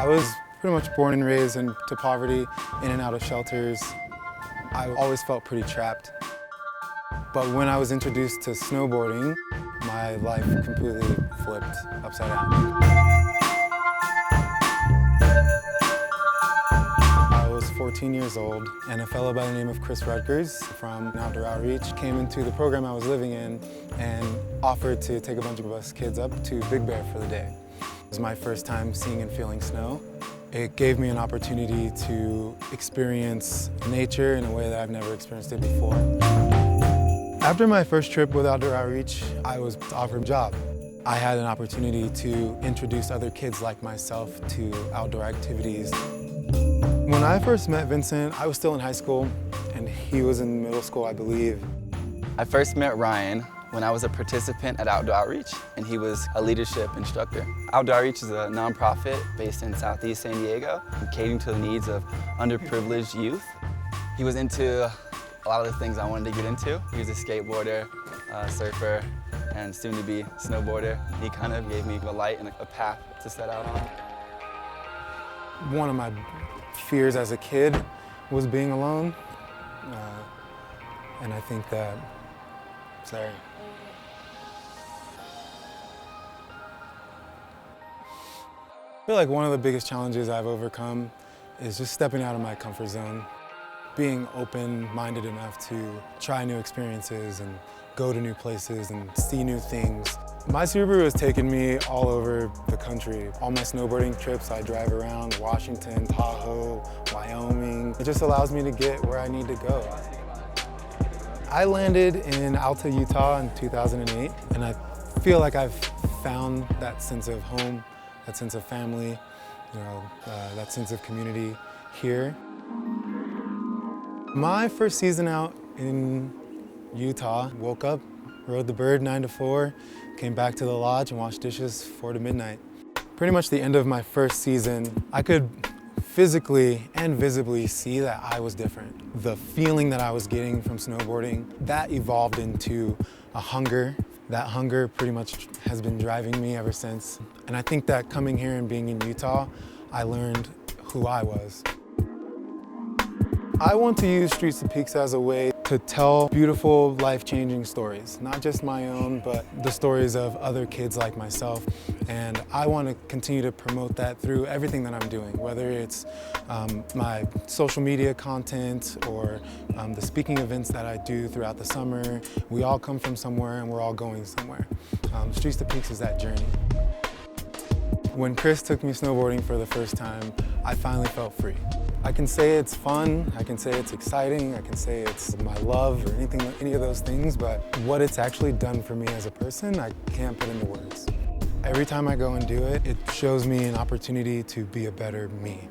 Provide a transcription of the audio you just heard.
I was pretty much born and raised into poverty, in and out of shelters. I always felt pretty trapped. But when I was introduced to snowboarding, my life completely flipped upside down. I was 14 years old, and a fellow by the name of Chris Rutgers from Outdoor Outreach came into the program I was living in and offered to take a bunch of us kids up to Big Bear for the day. It was my first time seeing and feeling snow. It gave me an opportunity to experience nature in a way that I've never experienced it before. After my first trip with Outdoor Outreach, I was offered a job. I had an opportunity to introduce other kids like myself to outdoor activities. When I first met Vincent, I was still in high school, and he was in middle school, I believe. I first met Ryan when I was a participant at Outdoor Outreach, and he was a leadership instructor. Outdoor Outreach is a nonprofit based in Southeast San Diego, catering to the needs of underprivileged youth. He was into a lot of the things I wanted to get into. He was a skateboarder, surfer, and soon to be snowboarder. He kind of gave me a light and a path to set out on. One of my fears as a kid was being alone, and I think that, sorry. I feel like one of the biggest challenges I've overcome is just stepping out of my comfort zone. Being open-minded enough to try new experiences and go to new places and see new things. My Subaru has taken me all over the country. All my snowboarding trips, I drive around Washington, Tahoe, Wyoming. It just allows me to get where I need to go. I landed in Alta, Utah in 2008, and I feel like I've found that sense of home, that sense of family, that sense of community here. My first season out in Utah, woke up, rode the bird 9 to 4, came back to the lodge and washed dishes 4 to midnight. Pretty much the end of my first season, I could physically and visibly see that I was different. The feeling that I was getting from snowboarding, that evolved into a hunger. That hunger pretty much has been driving me ever since. And I think that coming here and being in Utah, I learned who I was. I want to use Streets to Peaks as a way to tell beautiful, life-changing stories. Not just my own, but the stories of other kids like myself. And I want to continue to promote that through everything that I'm doing, whether it's my social media content or the speaking events that I do throughout the summer. We all come from somewhere and we're all going somewhere. Streets to Peaks is that journey. When Chris took me snowboarding for the first time, I finally felt free. I can say it's fun, I can say it's exciting, I can say it's my love or any of those things, but what it's actually done for me as a person, I can't put into words. Every time I go and do it, it shows me an opportunity to be a better me.